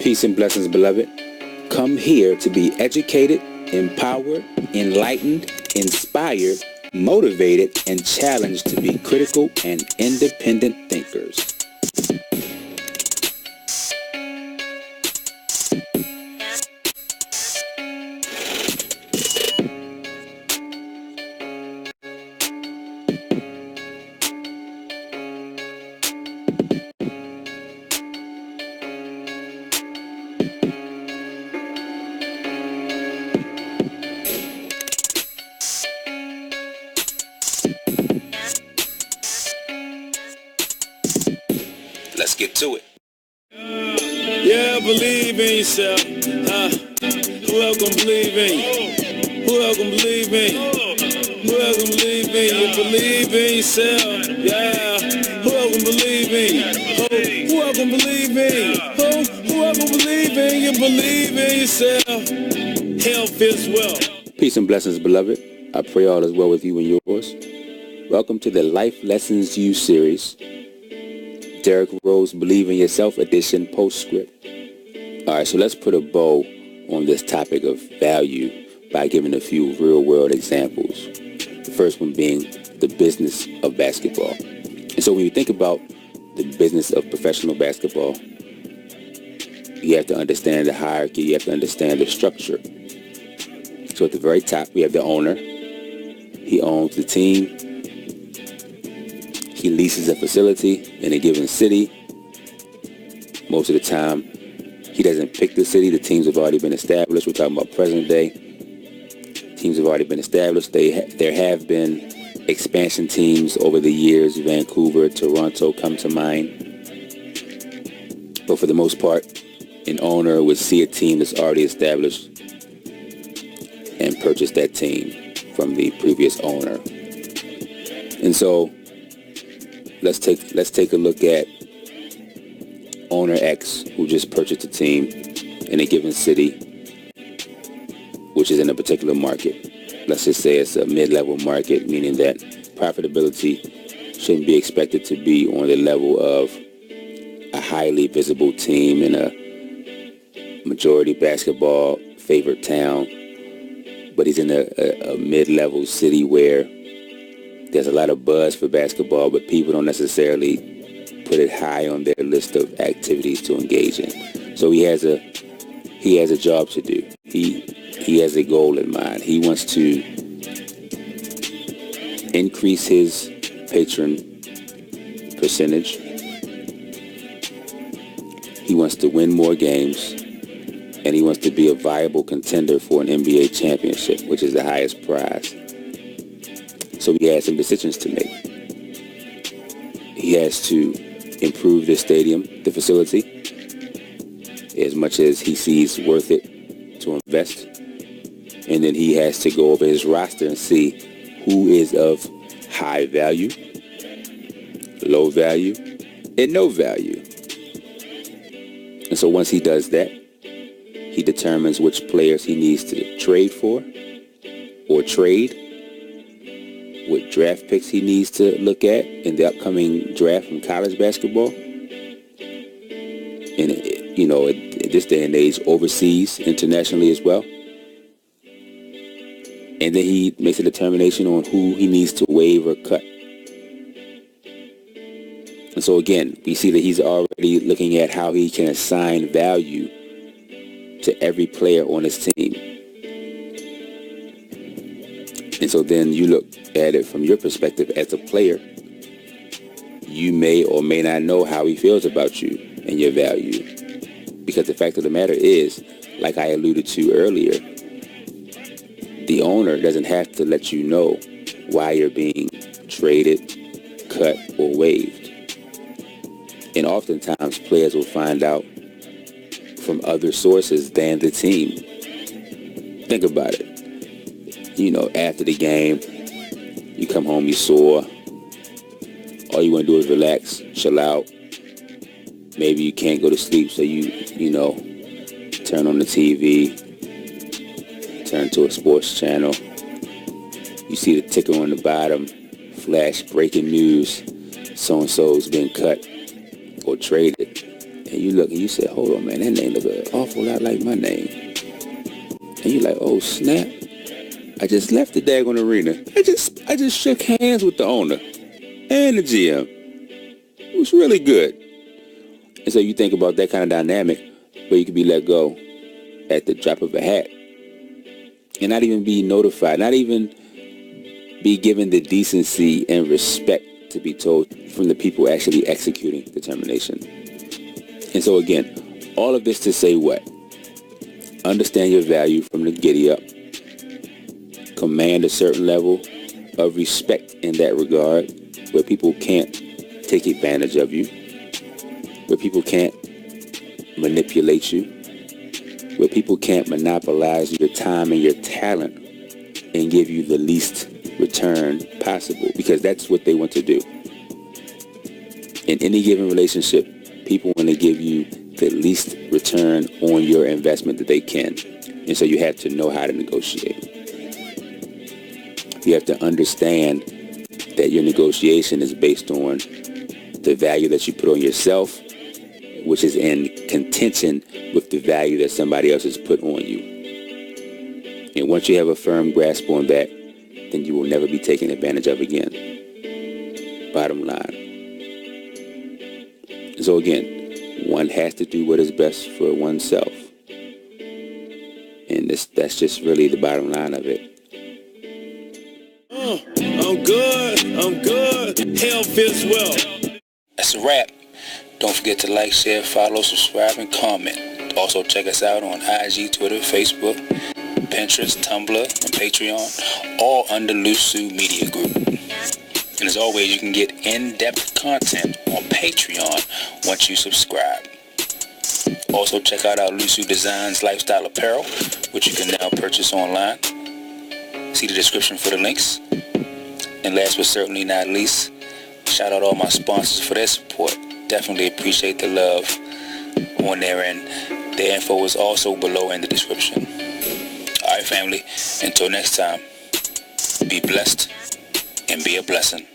Peace and blessings, beloved. Come here to be educated, empowered, enlightened, inspired, motivated, and challenged to be critical and independent thinkers. Let's get to it. Yeah, believe in yourself. Who else gonna believe in you? Who else gonna believe in you? Who else gonna believe in you? Believe in yourself. Yeah. Who else gonna believe in you? Who else gonna believe in you? Who else gonna believe in you? Believe in yourself. Health is wealth. Peace and blessings, beloved. I pray all is well with you and yours. Welcome to the Life LessonsU Series. Derek Rose Believe in Yourself edition Postscript. All right, so let's put a bow on this topic of value by giving a few real-world examples. The first one being the business of basketball. And so when you think about the business of professional basketball, you have to understand the hierarchy, you have to understand the structure. So at the very top, we have the owner. He owns the team. He leases a facility in a given city. Most of the time, he doesn't pick the city. The teams have already been established. We're talking about present day. Teams have already been established. There have been expansion teams over the years. Vancouver, Toronto come to mind. But for the most part, an owner would see a team that's already established and purchase that team from the previous owner. And so let's take a look at owner X, who just purchased a team in a given city, which is in a particular market. Let's just say it's a mid-level market, meaning that profitability shouldn't be expected to be on the level of a highly visible team in a majority basketball favored town, but he's in a mid-level city where there's a lot of buzz for basketball, but people don't necessarily put it high on their list of activities to engage in. So he has a job to do. He has a goal in mind. He wants to increase his patron percentage. He wants to win more games, and he wants to be a viable contender for an NBA championship, which is the highest prize. So he has some decisions to make. He has to improve the stadium, the facility, as much as he sees worth it to invest. And then he has to go over his roster and see who is of high value, low value, and no value. And so once he does that, he determines which players he needs to trade for or trade, what draft picks he needs to look at in the upcoming draft from college basketball. And, at this day and age, overseas, internationally as well. And then he makes a determination on who he needs to waive or cut. And so again, we see that he's already looking at how he can assign value to every player on his team. And so then you look at it from your perspective as a player. You may or may not know how he feels about you and your value. Because the fact of the matter is, like I alluded to earlier, the owner doesn't have to let you know why you're being traded, cut, or waived. And oftentimes players will find out from other sources than the team. Think about it. After the game, you come home, you sore. All you want to do is relax, chill out. Maybe you can't go to sleep, so you turn on the TV, turn to a sports channel. You see the ticker on the bottom, flash breaking news, so-and-so's been cut or traded. And you look and you say, hold on, man, that name look an awful lot like my name. And you're like, oh, snap. I just left the daggone arena. I just shook hands with the owner and the GM. It was really good. And so you think about that kind of dynamic where you could be let go at the drop of a hat and not even be notified, not even be given the decency and respect to be told from the people actually executing the termination. And so again, all of this to say what? Understand your value from the giddy up. Command a certain level of respect in that regard, where people can't take advantage of you, where people can't manipulate you, where people can't monopolize your time and your talent and give you the least return possible, because that's what they want to do. In any given relationship, people want to give you the least return on your investment that they can. And so you have to know how to negotiate. You have to understand that your negotiation is based on the value that you put on yourself, which is in contention with the value that somebody else has put on you. And once you have a firm grasp on that, then you will never be taken advantage of again. Bottom line. So again, one has to do what is best for oneself. And that's just really the bottom line of it. I'm good. Health is wealth. That's a wrap. Don't forget to like, share, follow, subscribe, and comment. Also check us out on IG, Twitter, Facebook, Pinterest, Tumblr, and Patreon, all under LUSU Media Group. And as always, you can get in-depth content on Patreon once you subscribe. Also check out our LUSU Designs Lifestyle Apparel, which you can now purchase online. See the description for the links. And last but certainly not least, shout out all my sponsors for their support. Definitely appreciate the love on there, and their info is also below in the description. Alright family, until next time, be blessed and be a blessing.